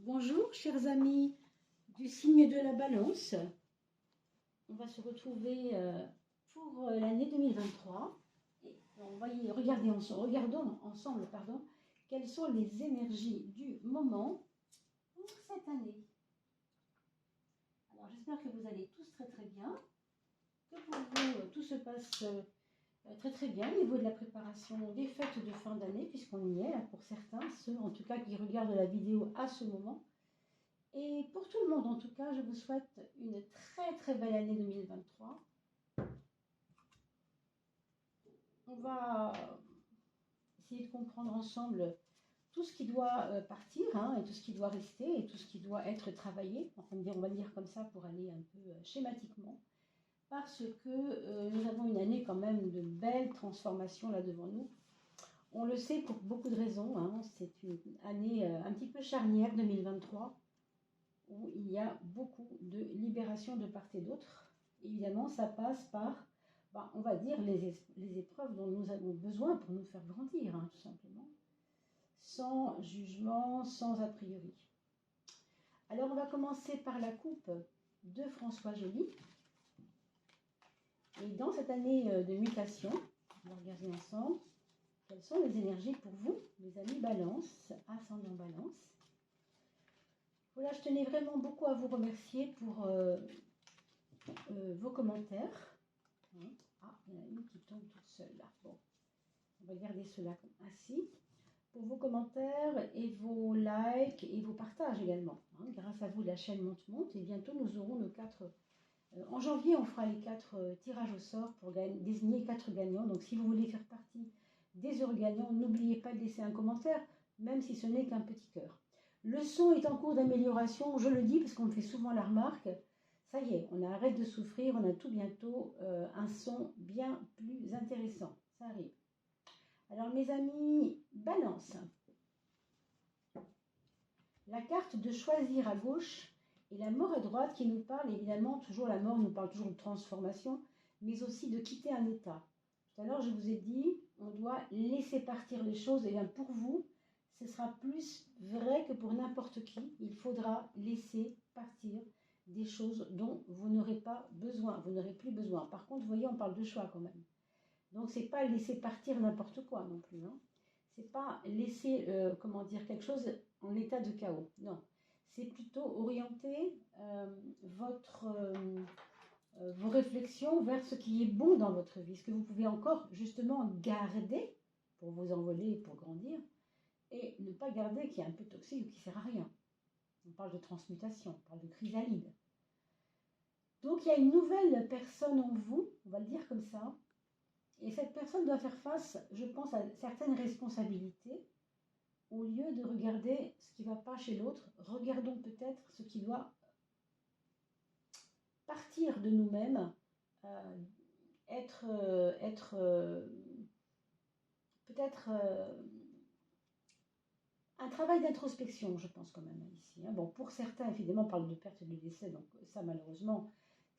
Bonjour chers amis du signe de la Balance. On va se retrouver pour l'année 2023 et on va regardons ensemble quelles sont les énergies du moment pour cette année. Alors j'espère que vous allez tous très bien, que pour vous tout se passe très bien au niveau de la préparation des fêtes de fin d'année, puisqu'on y est là pour certains, ceux en tout cas qui regardent la vidéo à ce moment. Et pour tout le monde en tout cas, je vous souhaite une très belle année 2023. On va essayer de comprendre ensemble tout ce qui doit partir et tout ce qui doit rester et tout ce qui doit être travaillé. Enfin, on va dire comme ça pour aller un peu schématiquement. Parce que nous avons une année quand même de belles transformations là devant nous. On le sait pour beaucoup de raisons. C'est une année un petit peu charnière 2023 où il y a beaucoup de libération de part et d'autre. Évidemment, ça passe par, on va dire, les épreuves dont nous avons besoin pour nous faire grandir, tout simplement. Sans jugement, sans a priori. Alors, on va commencer par la coupe de François Joly. Et dans cette année de mutation, on va regarder ensemble quelles sont les énergies pour vous, les amis Balance, ascendant Balance. Voilà, je tenais vraiment beaucoup à vous remercier pour vos commentaires. Ah, il y en a une qui tombe toute seule là. Bon, on va garder cela ainsi. Pour vos commentaires et vos likes et vos partages également. Grâce à vous, la chaîne monte. Et bientôt, nous aurons nos 4... en janvier, on fera les 4 tirages au sort pour désigner 4 gagnants. Donc, si vous voulez faire partie des heureux gagnants, n'oubliez pas de laisser un commentaire, même si ce n'est qu'un petit cœur. Le son est en cours d'amélioration, je le dis parce qu'on me fait souvent la remarque. Ça y est, on arrête de souffrir, on a tout bientôt un son bien plus intéressant. Ça arrive. Alors mes amis, Balance. La carte de choisir à gauche et la mort à droite qui nous parle, évidemment, toujours la mort nous parle toujours de transformation, mais aussi de quitter un état. Tout à l'heure, je vous ai dit, on doit laisser partir les choses. Et bien pour vous, ce sera plus vrai que pour n'importe qui. Il faudra laisser partir des choses dont vous n'aurez pas besoin, vous n'aurez plus besoin. Par contre, vous voyez, on parle de choix quand même. Donc, ce n'est pas laisser partir n'importe quoi non plus. Ce n'est pas laisser, quelque chose en état de chaos. Non. C'est plutôt orienter vos réflexions vers ce qui est bon dans votre vie, ce que vous pouvez encore justement garder pour vous envoler, pour grandir, et ne pas garder qui est un peu toxique ou qui ne sert à rien. On parle de transmutation, on parle de chrysalide. Donc il y a une nouvelle personne en vous, on va le dire comme ça, et cette personne doit faire face, je pense, à certaines responsabilités. Au lieu de regarder ce qui ne va pas chez l'autre, regardons peut-être ce qui doit partir de nous-mêmes, être peut-être un travail d'introspection, je pense quand même ici. Bon, pour certains, évidemment, on parle de perte et de décès, donc ça, malheureusement,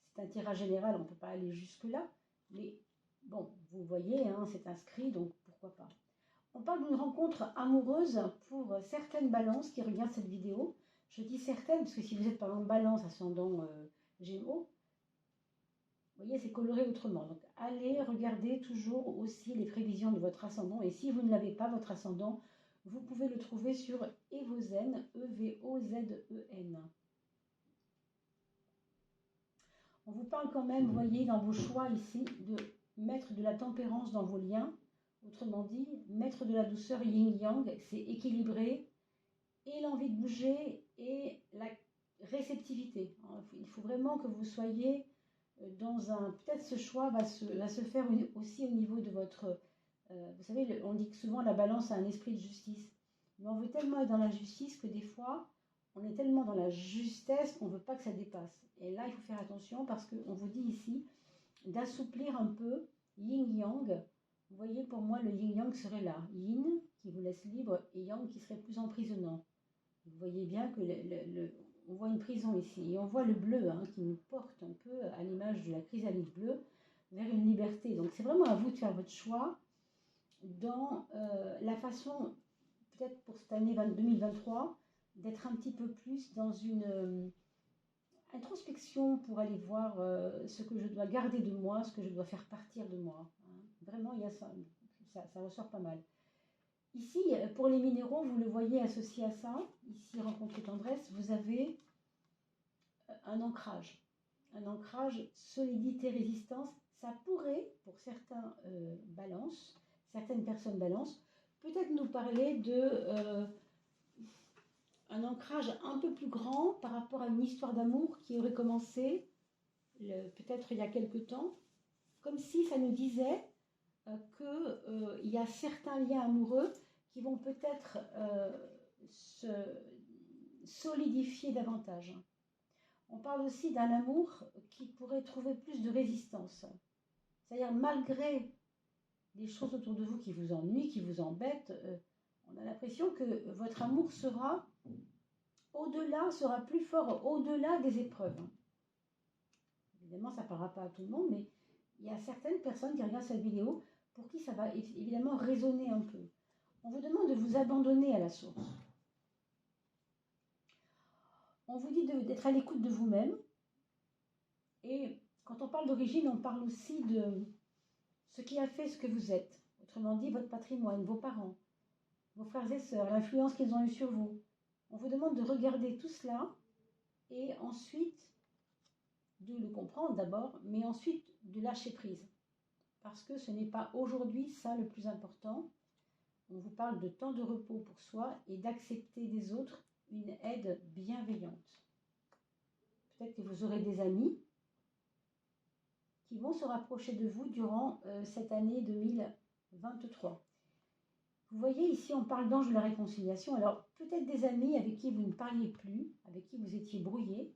c'est un tirage général, on ne peut pas aller jusque-là. Mais bon, vous voyez, c'est inscrit, donc pourquoi pas. On parle d'une rencontre amoureuse pour certaines balances qui regardent cette vidéo. Je dis certaines, parce que si vous êtes par exemple balance, ascendant Gémeaux, vous voyez, c'est coloré autrement. Donc, allez regarder toujours aussi les prévisions de votre ascendant. Et si vous ne l'avez pas, votre ascendant, vous pouvez le trouver sur Evozen, E-V-O-Z-E-N. On vous parle quand même, vous voyez, dans vos choix ici, de mettre de la tempérance dans vos liens. Autrement dit, mettre de la douceur yin-yang, c'est équilibrer et l'envie de bouger et la réceptivité. Il faut vraiment que vous soyez dans un... Peut-être ce choix va se faire aussi au niveau de votre... vous savez, on dit que souvent la balance a un esprit de justice. Mais on veut tellement être dans la justice que des fois, on est tellement dans la justesse qu'on ne veut pas que ça dépasse. Et là, il faut faire attention parce qu'on vous dit ici d'assouplir un peu yin-yang. Vous voyez, pour moi, le yin-yang serait là. Yin, qui vous laisse libre, et yang, qui serait plus emprisonnant. Vous voyez bien que on voit une prison ici. Et on voit le bleu qui nous porte un peu à l'image de la chrysalide bleue vers une liberté. Donc, c'est vraiment à vous de faire votre choix dans la façon, peut-être pour cette année 2023, d'être un petit peu plus dans une introspection pour aller voir ce que je dois garder de moi, ce que je dois faire partir de moi. Hein. Vraiment, il y a ça, ça ressort pas mal. Ici, pour les minéraux, vous le voyez associé à ça. Ici, rencontre tendresse, vous avez un ancrage. Un ancrage, solidité, résistance. Ça pourrait, pour certains balances, certaines personnes balance, peut-être nous parler de un ancrage un peu plus grand par rapport à une histoire d'amour qui aurait commencé peut-être il y a quelque temps, comme si ça nous disait qu'il y a certains liens amoureux qui vont peut-être se solidifier davantage. On parle aussi d'un amour qui pourrait trouver plus de résistance. C'est-à-dire malgré les choses autour de vous qui vous ennuient, qui vous embêtent, on a l'impression que votre amour sera au-delà, sera plus fort au-delà des épreuves. Évidemment, ça ne parlera pas à tout le monde, mais il y a certaines personnes qui regardent cette vidéo pour qui ça va évidemment résonner un peu. On vous demande de vous abandonner à la source. On vous dit d'être à l'écoute de vous-même. Et quand on parle d'origine, on parle aussi de ce qui a fait ce que vous êtes. Autrement dit, votre patrimoine, vos parents, vos frères et sœurs, l'influence qu'ils ont eue sur vous. On vous demande de regarder tout cela et ensuite de le comprendre d'abord, mais ensuite de lâcher prise. Parce que ce n'est pas aujourd'hui ça le plus important. On vous parle de temps de repos pour soi et d'accepter des autres une aide bienveillante. Peut-être que vous aurez des amis qui vont se rapprocher de vous durant cette année 2023. Vous voyez, ici, on parle d'ange de la réconciliation. Alors, peut-être des amis avec qui vous ne parliez plus, avec qui vous étiez brouillé.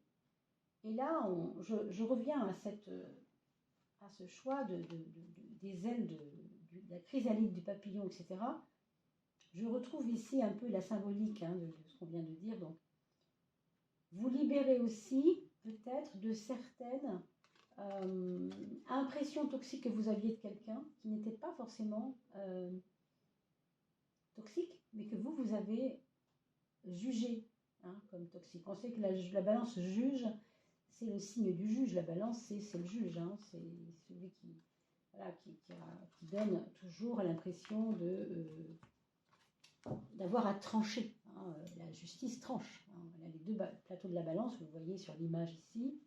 Et là, je reviens à ce choix des ailes de la chrysalide du papillon, etc. Je retrouve ici un peu la symbolique de ce qu'on vient de dire. Donc, vous libérez aussi peut-être de certaines impressions toxiques que vous aviez de quelqu'un qui n'était pas forcément toxique, mais que vous avez jugé comme toxique. On sait que la balance juge, c'est le signe du juge. La balance, c'est le juge, c'est celui qui donne toujours l'impression d'avoir à trancher. La justice tranche. Là, les deux plateaux de la balance, vous voyez sur l'image ici.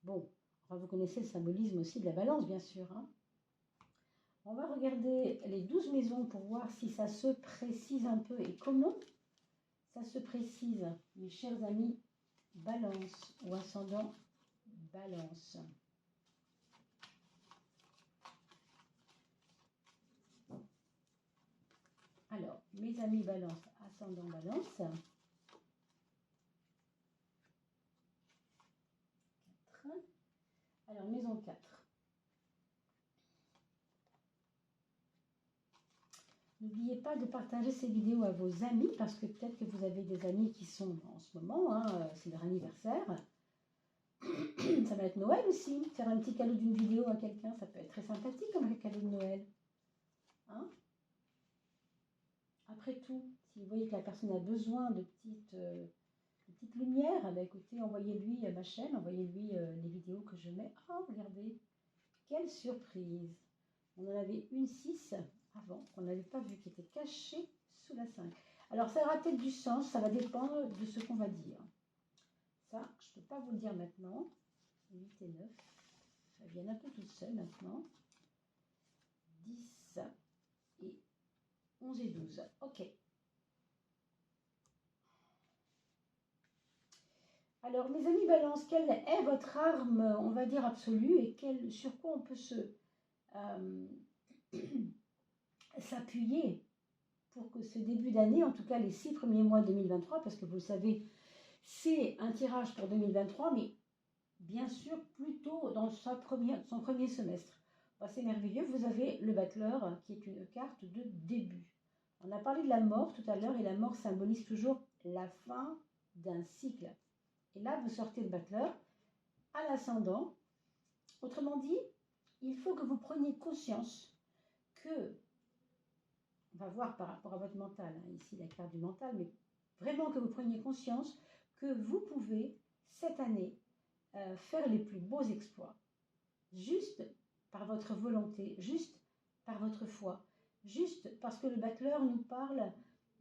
Bon, enfin, vous connaissez le symbolisme aussi de la balance, bien sûr. On va regarder les 12 maisons pour voir si ça se précise un peu et comment ça se précise, mes chers amis, balance ou ascendant balance. Alors, mes amis balance, ascendant balance. 4. Alors, maison 4. N'oubliez pas de partager ces vidéos à vos amis, parce que peut-être que vous avez des amis qui sont en ce moment, c'est leur anniversaire. Ça va être Noël aussi. Faire un petit cadeau d'une vidéo à quelqu'un, ça peut être très sympathique comme un cadeau de Noël. Après tout, si vous voyez que la personne a besoin de petites lumières, écoutez, envoyez-lui ma chaîne, envoyez-lui les vidéos que je mets. Oh, regardez, quelle surprise! On en avait une 6 avant, qu'on n'avait pas vu, qui était cachée sous la 5. Alors, ça aura peut-être du sens, ça va dépendre de ce qu'on va dire. Ça, je ne peux pas vous le dire maintenant. 8 et 9, elles viennent un peu toutes seules maintenant. 10 et 11 et 12. Ok. Alors, mes amis balance, quelle est votre arme, on va dire, absolue et sur quoi on peut s'appuyer pour que ce début d'année, en tout cas les 6 premiers mois de 2023, parce que vous le savez, c'est un tirage pour 2023, mais bien sûr plutôt dans son premier semestre. C'est merveilleux, vous avez le battleur qui est une carte de début. On a parlé de la mort tout à l'heure et la mort symbolise toujours la fin d'un cycle. Et là, vous sortez le battleur à l'ascendant. Autrement dit, il faut que vous preniez conscience que, on va voir par rapport à votre mental, ici la carte du mental, mais vraiment que vous preniez conscience que vous pouvez, cette année, faire les plus beaux exploits, juste par votre volonté, juste par votre foi, juste parce que le battleur nous parle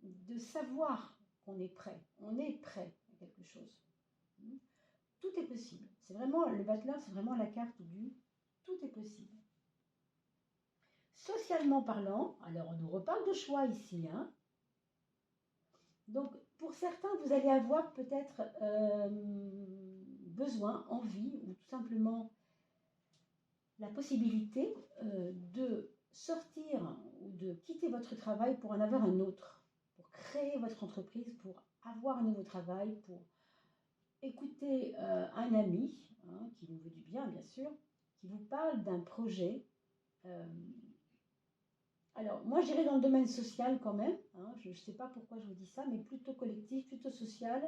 de savoir qu'on est prêt, on est prêt à quelque chose. Tout est possible. C'est vraiment, le battleur, c'est vraiment la carte du tout est possible. Socialement parlant, alors on nous reparle de choix ici, hein. Donc, pour certains, vous allez avoir peut-être besoin, envie, ou tout simplement la possibilité de sortir ou de quitter votre travail pour en avoir un autre, pour créer votre entreprise, pour avoir un nouveau travail, pour écouter un ami, hein, qui vous veut du bien, bien sûr, qui vous parle d'un projet. Alors, moi, j'irai dans le domaine social quand même. Hein, je ne sais pas pourquoi je vous dis ça, mais plutôt collectif, plutôt social.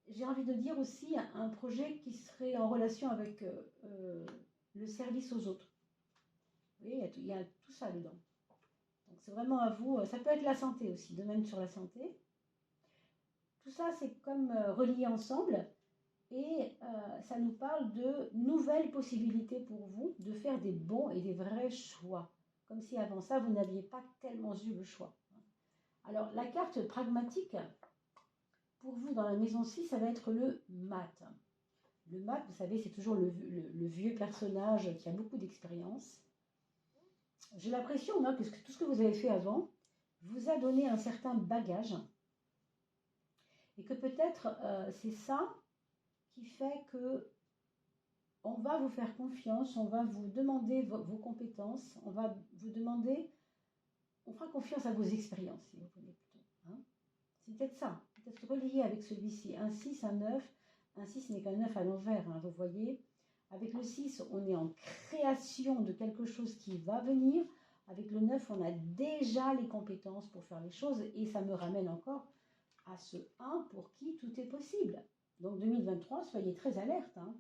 J'ai envie de dire aussi un projet qui serait en relation avec le service aux autres. Vous voyez, il y a tout ça dedans. Donc, c'est vraiment à vous. Ça peut être la santé aussi, domaine sur la santé. Tout ça, c'est comme relié ensemble. Et ça nous parle de nouvelles possibilités pour vous de faire des bons et des vrais choix. Comme si avant ça, vous n'aviez pas tellement eu le choix. Alors, la carte pragmatique, pour vous dans la maison 6, ça va être le mat. Le mat, vous savez, c'est toujours le vieux personnage qui a beaucoup d'expérience. J'ai l'impression que tout ce que vous avez fait avant vous a donné un certain bagage. Et que peut-être c'est ça qui fait que on va vous faire confiance, on va vous demander vos compétences, on va vous demander, on fera confiance à vos expériences, si vous voulez plutôt. Hein. C'est peut-être ça, peut-être relié avec celui-ci. Un 6, un 9, un 6 n'est qu'un 9 à l'envers, hein, vous voyez. Avec le 6, on est en création de quelque chose qui va venir. Avec le 9, on a déjà les compétences pour faire les choses. Et ça me ramène encore à ce 1 pour qui tout est possible. Donc 2023, soyez très alerte. Hein.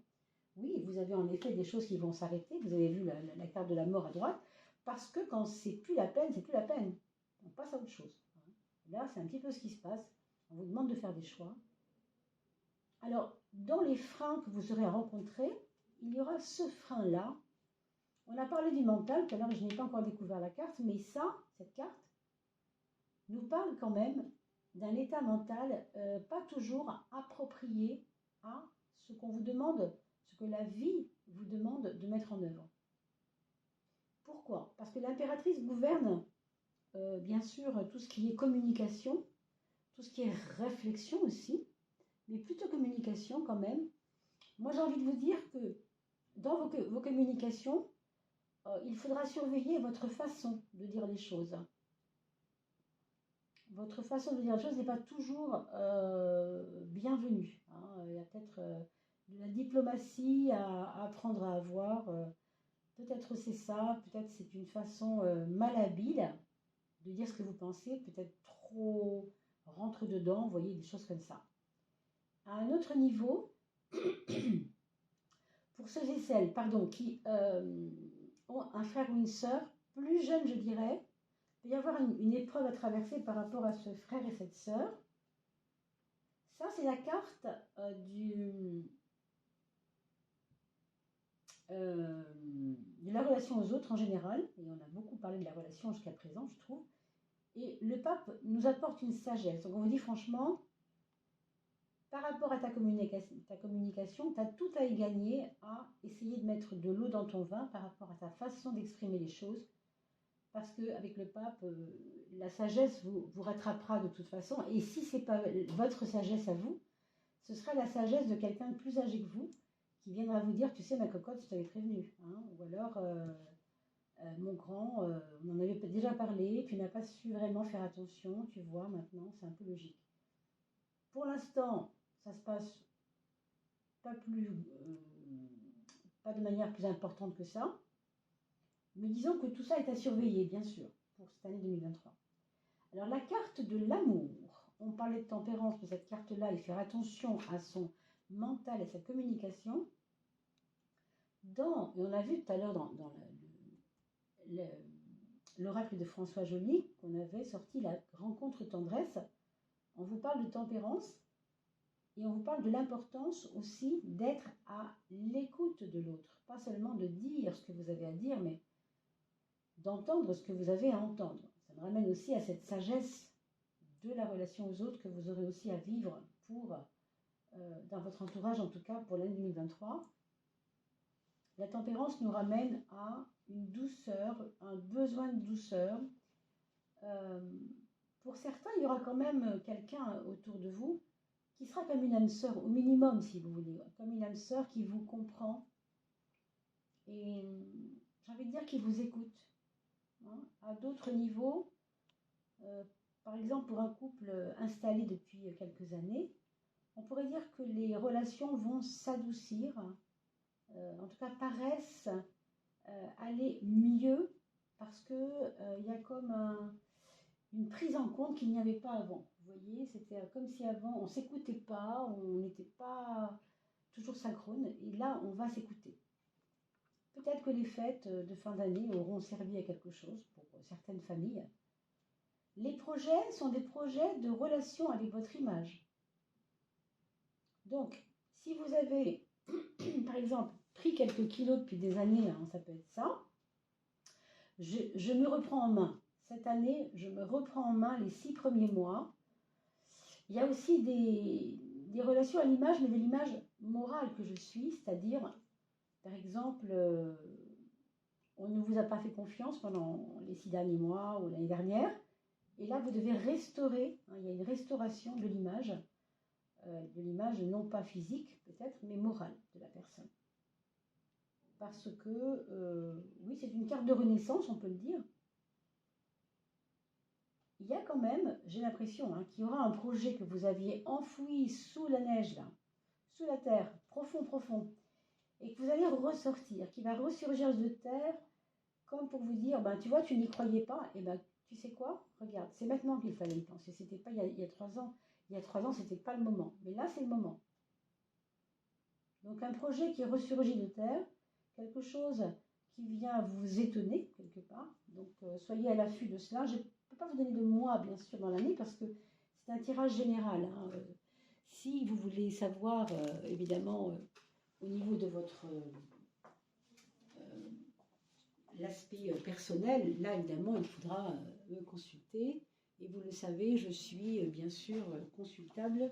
Oui, vous avez en effet des choses qui vont s'arrêter. Vous avez vu la carte de la mort à droite. Parce que quand c'est plus la peine, c'est plus la peine. On passe à autre chose. Hein. Là, c'est un petit peu ce qui se passe. On vous demande de faire des choix. Alors, dans les freins que vous aurez à rencontrer, il y aura ce frein-là. On a parlé du mental, tout à l'heure je n'ai pas encore découvert la carte, mais ça, cette carte, nous parle quand même d'un état mental pas toujours approprié à ce qu'on vous demande, ce que la vie vous demande de mettre en œuvre. Pourquoi? Parce que l'impératrice gouverne, bien sûr, tout ce qui est communication, tout ce qui est réflexion aussi, mais plutôt communication quand même. Moi, j'ai envie de vous dire que dans vos communications, il faudra surveiller votre façon de dire les choses. Votre façon de dire les choses n'est pas toujours bienvenue. Hein. Il y a peut-être de la diplomatie à apprendre à avoir. Peut-être c'est ça, peut-être c'est une façon malhabile de dire ce que vous pensez, peut-être trop rentre dedans, vous voyez, des choses comme ça. À un autre niveau, pour ceux et celles qui ont un frère ou une sœur, plus jeune je dirais, il peut y avoir une épreuve à traverser par rapport à ce frère et cette sœur. Ça, c'est la carte de la relation aux autres en général, et on a beaucoup parlé de la relation jusqu'à présent, je trouve. Et le pape nous apporte une sagesse. Donc on vous dit franchement, par rapport à ta communication, tu as tout à y gagner à essayer de mettre de l'eau dans ton vin par rapport à ta façon d'exprimer les choses. Parce qu'avec le pape, la sagesse vous rattrapera de toute façon. Et si ce n'est pas votre sagesse à vous, ce sera la sagesse de quelqu'un de plus âgé que vous qui viendra vous dire, tu sais ma cocotte, je t'avais prévenu. Hein. Ou alors, mon grand, on en avait déjà parlé, tu n'as pas su vraiment faire attention, tu vois, maintenant, c'est un peu logique. Pour l'instant, ça se passe pas de manière plus importante que ça. Mais disons que tout ça est à surveiller, bien sûr, pour cette année 2023. Alors, la carte de l'amour. On parlait de tempérance, mais cette carte-là, il faut faire attention à son mental et à sa communication. Et on a vu tout à l'heure dans l'oracle de François Joly, qu'on avait sorti, la rencontre tendresse. On vous parle de tempérance et on vous parle de l'importance aussi d'être à l'écoute de l'autre. Pas seulement de dire ce que vous avez à dire, mais d'entendre ce que vous avez à entendre. Ça me ramène aussi à cette sagesse de la relation aux autres que vous aurez aussi à vivre dans votre entourage, en tout cas pour l'année 2023. La tempérance nous ramène à une douceur, un besoin de douceur. Pour certains, il y aura quand même quelqu'un autour de vous qui sera comme une âme sœur, au minimum si vous voulez, comme une âme sœur qui vous comprend et j'ai envie de dire qui vous écoute. Hein, à d'autres niveaux, par exemple pour un couple installé depuis quelques années, on pourrait dire que les relations vont s'adoucir, en tout cas paraissent aller mieux parce qu'il y a comme une prise en compte qu'il n'y avait pas avant. Vous voyez, c'était comme si avant on ne s'écoutait pas, on n'était pas toujours synchrone, et là on va s'écouter. Peut-être que les fêtes de fin d'année auront servi à quelque chose pour certaines familles. Les projets sont des projets de relation avec votre image. Donc, si vous avez, par exemple, pris quelques kilos depuis des années, hein, ça peut être ça, je me reprends en main. Cette année, je me reprends en main les 6 premiers mois. Il y a aussi des relations à l'image, mais de l'image morale que je suis, c'est-à-dire, par exemple, on ne vous a pas fait confiance pendant les 6 derniers mois ou l'année dernière, et là, vous devez restaurer, hein, il y a une restauration de l'image non pas physique peut-être, mais morale de la personne. Parce que, oui, c'est une carte de renaissance, on peut le dire. Il y a quand même, j'ai l'impression, hein, qu'il y aura un projet que vous aviez enfoui sous la neige, là, sous la terre, profond, profond, et que vous allez ressortir, qui va ressurgir de terre, comme pour vous dire, ben, tu vois, tu n'y croyais pas, et ben, tu sais quoi, regarde, c'est maintenant qu'il fallait y penser, c'était pas il y a 3 ans. Il y a 3 ans, c'était pas le moment, mais là, c'est le moment. Donc, un projet qui ressurgit de terre, quelque chose qui vient vous étonner, quelque part. Donc, soyez à l'affût de cela. Je ne peux pas vous donner de mois, bien sûr, dans l'année, parce que c'est un tirage général. Hein. Si vous voulez savoir, évidemment, au niveau de votre l'aspect personnel, là, évidemment, il faudra me consulter. Et vous le savez, je suis bien sûr consultable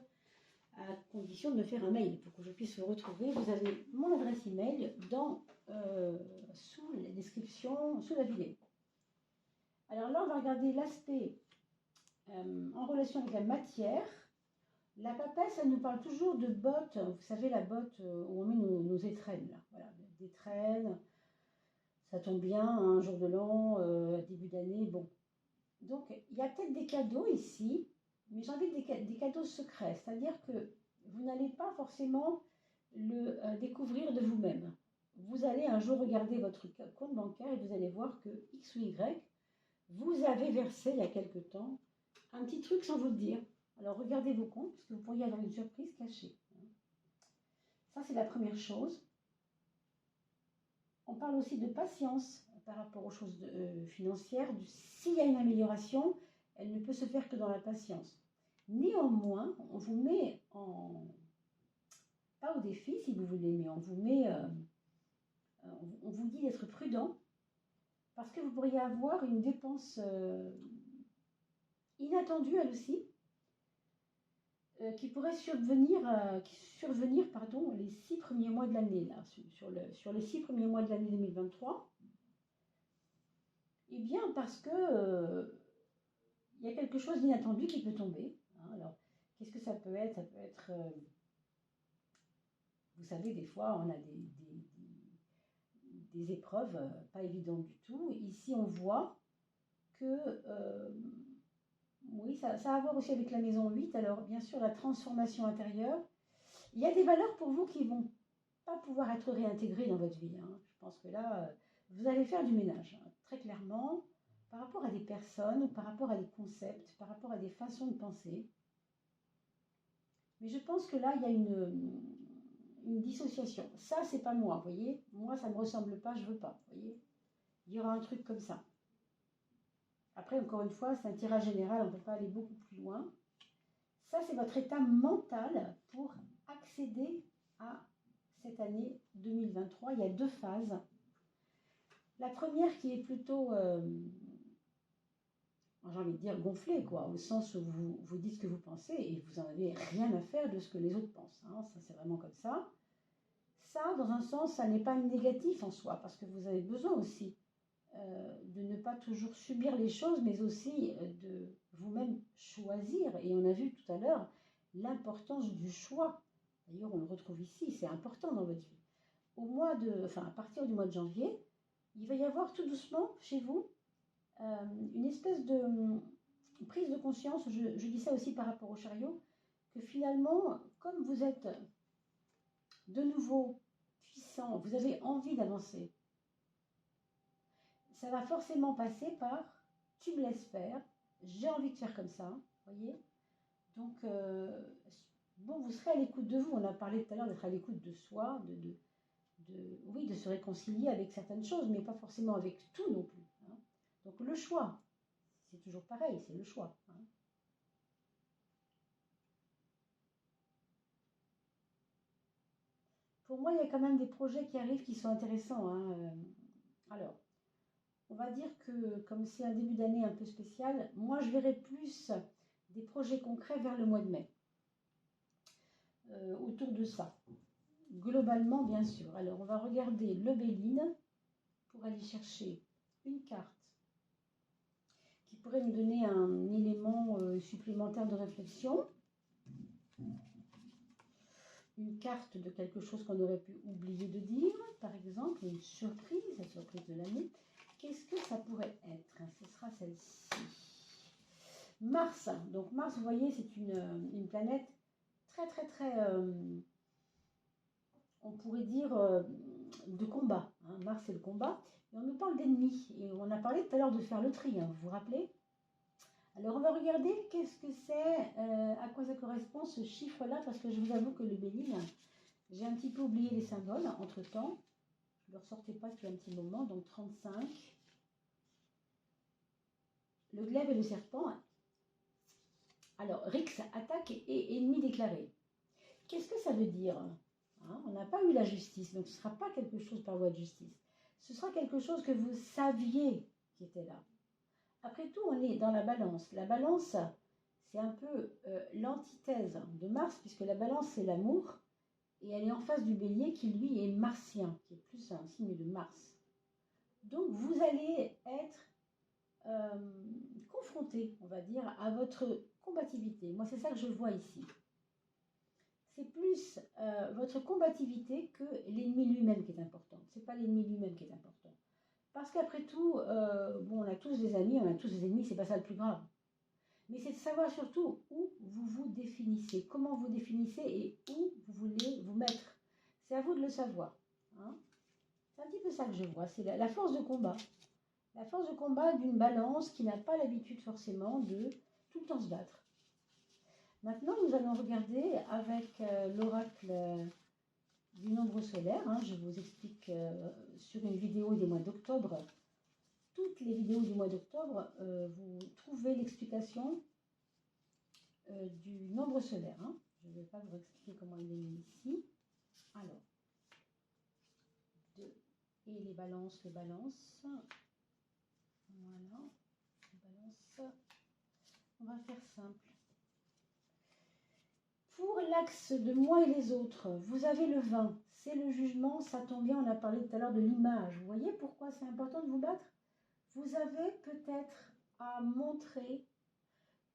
à condition de me faire un mail pour que je puisse vous retrouver. Vous avez mon adresse email sous la description, sous la vidéo. Alors là, on va regarder l'aspect en relation avec la matière. La papesse, elle nous parle toujours de bottes. Vous savez, la botte où on met nos étrennes. Là. Voilà, des traînes. Ça tombe bien, un jour de l'an, début d'année. Bon. Donc, il y a peut-être des cadeaux ici, mais j'ai envie des cadeaux secrets. C'est-à-dire que vous n'allez pas forcément le découvrir de vous-même. Vous allez un jour regarder votre compte bancaire et vous allez voir que X ou Y, vous avez versé il y a quelque temps un petit truc sans vous le dire. Alors, regardez vos comptes, parce que vous pourriez avoir une surprise cachée. Ça, c'est la première chose. On parle aussi de patience par rapport aux choses financières. S'il y a une amélioration, elle ne peut se faire que dans la patience. Néanmoins, on vous met pas au défi si vous voulez, mais on vous dit d'être prudent parce que vous pourriez avoir une dépense inattendue elle aussi, qui pourrait survenir les 6 premiers mois de l'année, là, sur les 6 premiers mois de l'année 2023. Eh bien, parce que il y a quelque chose d'inattendu qui peut tomber. Hein. Alors, qu'est-ce que ça peut être? Ça peut être, vous savez, des fois, on a des épreuves pas évidentes du tout. Ici, on voit que oui, ça a à voir aussi avec la maison 8. Alors, bien sûr, la transformation intérieure. Il y a des valeurs pour vous qui ne vont pas pouvoir être réintégrées dans votre vie. Hein. Je pense que là, vous allez faire du ménage, hein, très clairement, par rapport à des personnes, par rapport à des concepts, par rapport à des façons de penser. Mais je pense que là, il y a une dissociation. Ça, c'est pas moi, vous voyez. Moi, ça ne me ressemble pas, je ne veux pas, vous voyez. Il y aura un truc comme ça. Après, encore une fois, c'est un tirage général, on ne peut pas aller beaucoup plus loin. Ça, c'est votre état mental pour accéder à cette année 2023. Il y a 2 phases. La première qui est plutôt, j'ai envie de dire, gonflée, quoi, au sens où vous dites ce que vous pensez et vous n'en avez rien à faire de ce que les autres pensent. Hein. Ça, c'est vraiment comme ça. Ça, dans un sens, ça n'est pas négatif en soi, parce que vous avez besoin aussi de ne pas toujours subir les choses, mais aussi de vous-même choisir. Et on a vu tout à l'heure l'importance du choix. D'ailleurs, on le retrouve ici, c'est important dans votre vie. À partir du mois de janvier, il va y avoir tout doucement chez vous une espèce de prise de conscience, je dis ça aussi par rapport au chariot, que finalement, comme vous êtes de nouveau puissant, vous avez envie d'avancer, ça va forcément passer par « tu me laisses faire, j'ai envie de faire comme ça », voyez. Donc, bon, vous serez à l'écoute de vous. On a parlé tout à l'heure d'être à l'écoute de soi, oui, de se réconcilier avec certaines choses, mais pas forcément avec tout non plus. Hein. Donc, le choix, c'est toujours pareil, c'est le choix. Hein. Pour moi, il y a quand même des projets qui arrivent qui sont intéressants. Hein. Alors, on va dire que comme c'est un début d'année un peu spécial, moi je verrai plus des projets concrets vers le mois de mai. Autour de ça. Globalement, bien sûr. Alors, on va regarder le Béline pour aller chercher une carte qui pourrait nous donner un élément supplémentaire de réflexion. Une carte de quelque chose qu'on aurait pu oublier de dire, par exemple, une surprise, la surprise de l'année. Qu'est-ce que ça pourrait être? Ce sera celle-ci. Mars. Donc Mars, vous voyez, c'est une planète très, très, très, on pourrait dire, de combat. Hein. Mars, c'est le combat. Et on nous parle d'ennemis. Et on a parlé tout à l'heure de faire le tri, hein, vous vous rappelez? Alors, on va regarder qu'est-ce que c'est, à quoi ça correspond ce chiffre-là, parce que je vous avoue que le Béline, j'ai un petit peu oublié les symboles entre-temps. Je ne le ressortais pas depuis un petit moment, donc 35. Le glaive et le serpent. Alors, Rix, attaque et ennemi déclaré. Qu'est-ce que ça veut dire? Hein, on n'a pas eu la justice, donc ce ne sera pas quelque chose par voie de justice. Ce sera quelque chose que vous saviez qui était là. Après tout, on est dans la balance. La balance, c'est un peu l'antithèse de Mars, puisque la balance, c'est l'amour, et elle est en face du bélier qui, lui, est martien, qui est plus un signe de Mars. Donc, vous allez être confronté, on va dire, à votre combativité. Moi, c'est ça que je vois ici. C'est plus votre combativité que l'ennemi lui-même qui est important. Ce n'est pas l'ennemi lui-même qui est important. Parce qu'après tout, bon, on a tous des amis, on a tous des ennemis, c'est pas ça le plus grave. Mais c'est de savoir surtout où vous vous définissez, comment vous définissez et où vous voulez vous mettre. C'est à vous de le savoir. Hein. C'est un petit peu ça que je vois, c'est la force de combat. La force de combat d'une balance qui n'a pas l'habitude forcément de tout le temps se battre. Maintenant, nous allons regarder avec l'oracle du nombre solaire. Hein, je vous explique sur une vidéo des mois d'octobre. Toutes les vidéos du mois d'octobre, vous trouvez l'explication du nombre solaire. Hein. Je ne vais pas vous expliquer comment il est mis ici. Alors, 2 et les balances, Voilà, les balances. On va faire simple. Pour l'axe de moi et les autres, vous avez le 20. C'est le jugement, ça tombe bien, on a parlé tout à l'heure de l'image. Vous voyez pourquoi c'est important de vous battre? Vous avez peut-être à montrer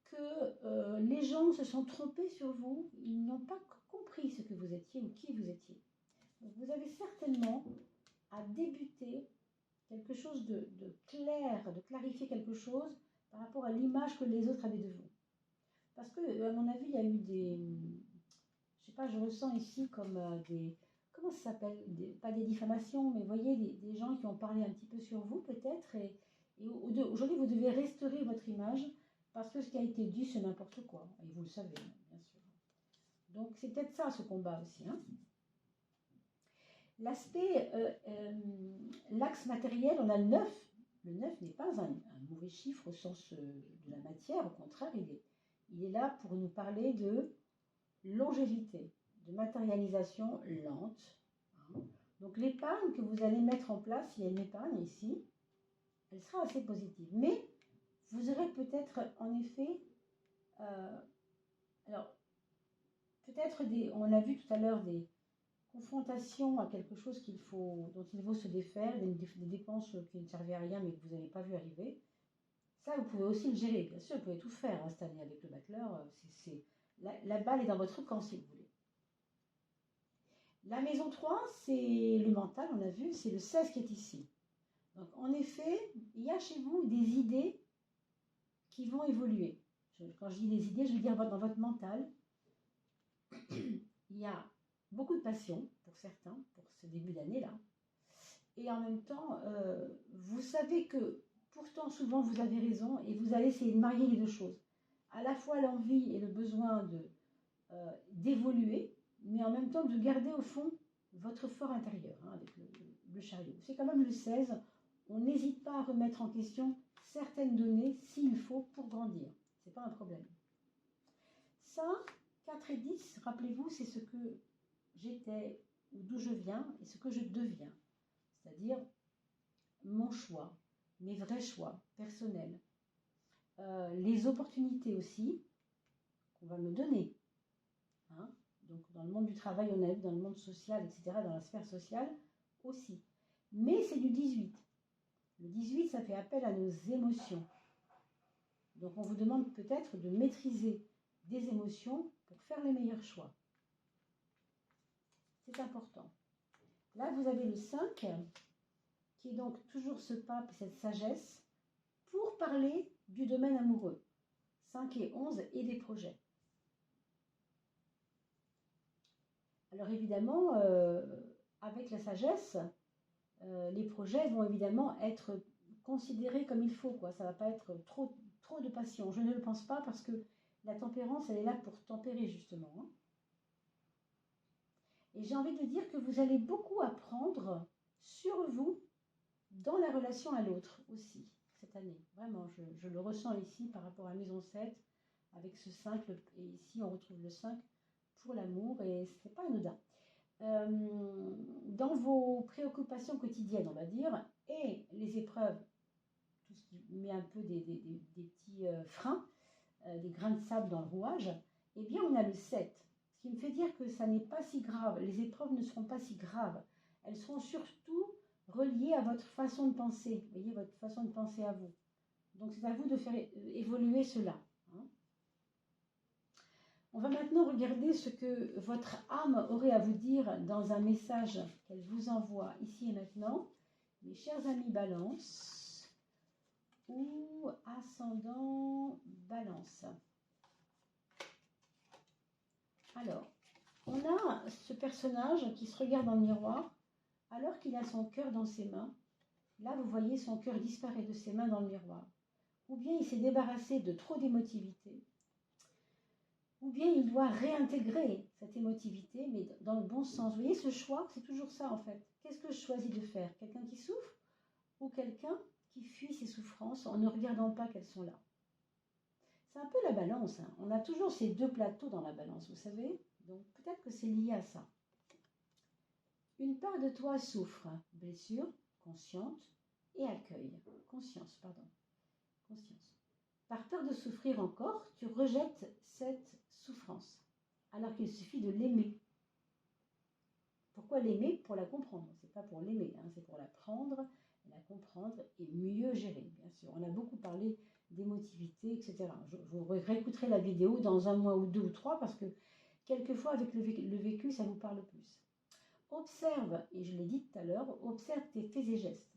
que les gens se sont trompés sur vous, ils n'ont pas compris ce que vous étiez ou qui vous étiez. Donc vous avez certainement à débuter quelque chose de clair, de clarifier quelque chose par rapport à l'image que les autres avaient de vous. Parce que, à mon avis, il y a eu des... Je sais pas, je ressens ici comme des... Comment ça s'appelle? Pas des diffamations, mais vous voyez, des gens qui ont parlé un petit peu sur vous peut-être. Et aujourd'hui, vous devez restaurer votre image parce que ce qui a été dit, c'est n'importe quoi. Et vous le savez, bien sûr. Donc, c'est peut-être ça, ce combat aussi. Hein. L'aspect, l'axe matériel, on a le 9. Le 9 n'est pas un mauvais chiffre au sens de la matière, au contraire, il est là pour nous parler de longévité, de matérialisation lente. Hein. Donc l'épargne que vous allez mettre en place, il y a une épargne ici, elle sera assez positive. Mais vous aurez peut-être en effet, alors peut-être on a vu tout à l'heure des confrontations à quelque chose dont il faut se défaire, des dépenses qui ne servaient à rien mais que vous n'avez pas vu arriver. Ça, vous pouvez aussi le gérer. Bien sûr, vous pouvez tout faire cette année avec le battleur. La balle est dans votre camp si vous voulez. La maison 3, c'est le mental, on a vu, c'est le 16 qui est ici. Donc en effet, il y a chez vous des idées qui vont évoluer. Quand je dis des idées, je veux dire dans votre mental. Il y a beaucoup de passion pour certains, pour ce début d'année-là. Et en même temps, vous savez que pourtant souvent vous avez raison et vous allez essayer de marier les deux choses. À la fois l'envie et le besoin d'évoluer, mais en même temps de garder au fond votre fort intérieur hein, avec le chariot. C'est quand même le 16. On n'hésite pas à remettre en question certaines données s'il faut pour grandir. Ce n'est pas un problème. Ça, 4 et 10, rappelez-vous, c'est ce que j'étais ou d'où je viens et ce que je deviens. C'est-à-dire mon choix, mes vrais choix personnels, les opportunités aussi qu'on va me donner. Hein. Donc dans le monde du travail, on a vu dans le monde social, etc., dans la sphère sociale aussi. Mais c'est du 18. Le 18, ça fait appel à nos émotions. Donc on vous demande peut-être de maîtriser des émotions pour faire les meilleurs choix. C'est important. Là, vous avez le 5, qui est donc toujours ce pape, cette sagesse, pour parler du domaine amoureux. 5 et 11 et des projets. Alors évidemment, avec la sagesse, les projets vont évidemment être considérés comme il faut. Quoi. Ça ne va pas être trop de passion. Je ne le pense pas parce que la tempérance, elle est là pour tempérer justement. Hein. Et j'ai envie de dire que vous allez beaucoup apprendre sur vous dans la relation à l'autre aussi, cette année. Vraiment, je le ressens ici par rapport à Maison 7, avec ce 5, et ici on retrouve le 5 pour l'amour, et ce n'est pas anodin. Dans vos préoccupations quotidiennes, on va dire, et les épreuves, tout ce qui met un peu des petits freins, des grains de sable dans le rouage, eh bien on a le 7. Ce qui me fait dire que ça n'est pas si grave, les épreuves ne seront pas si graves. Elles seront surtout reliées à votre façon de penser, vous voyez, votre façon de penser à vous. Donc c'est à vous de faire évoluer cela. Hein. On va maintenant regarder ce que votre âme aurait à vous dire dans un message qu'elle vous envoie ici et maintenant. Mes chers amis Balance ou ascendant Balance. Alors, on a ce personnage qui se regarde dans le miroir alors qu'il a son cœur dans ses mains. Là, vous voyez, son cœur disparaît de ses mains dans le miroir. Ou bien il s'est débarrassé de trop d'émotivité. Ou bien il doit réintégrer cette émotivité, mais dans le bon sens. Vous voyez, ce choix, c'est toujours ça en fait. Qu'est-ce que je choisis de faire? Quelqu'un qui souffre ou quelqu'un qui fuit ses souffrances en ne regardant pas qu'elles sont là? C'est un peu la balance. Hein. On a toujours ces deux plateaux dans la balance, vous savez. Donc peut-être que c'est lié à ça. Une part de toi souffre, blessure, consciente, et accueil. Conscience, pardon. Conscience. Par peur de souffrir encore, tu rejettes cette souffrance, alors qu'il suffit de l'aimer. Pourquoi l'aimer? Pour la comprendre. C'est pas pour l'aimer, hein, c'est pour la prendre, la comprendre et mieux gérer, bien sûr. On a beaucoup parlé d'émotivité, etc. Je vous réécouterai la vidéo dans un mois ou 2 ou 3 parce que quelquefois avec le vécu, ça vous parle plus. Observe, et je l'ai dit tout à l'heure, observe tes faits et gestes.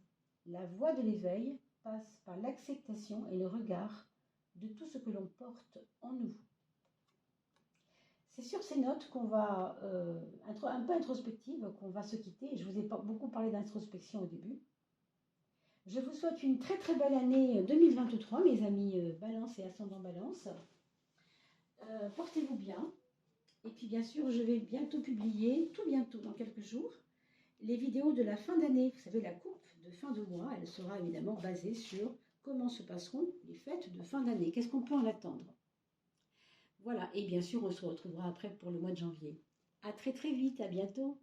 La voie de l'éveil passe par l'acceptation et le regard de tout ce que l'on porte en nous. C'est sur ces notes qu'on va, un peu introspectives, qu'on va se quitter. Je vous ai beaucoup parlé d'introspection au début. Je vous souhaite une très très belle année 2023, mes amis Balance et Ascendant Balance. Portez-vous bien. Et puis bien sûr, je vais bientôt publier, tout bientôt, dans quelques jours, les vidéos de la fin d'année. Vous savez, la coupe de fin de mois, elle sera évidemment basée sur comment se passeront les fêtes de fin d'année. Qu'est-ce qu'on peut en attendre? Voilà, et bien sûr, on se retrouvera après pour le mois de janvier. À très très vite, à bientôt.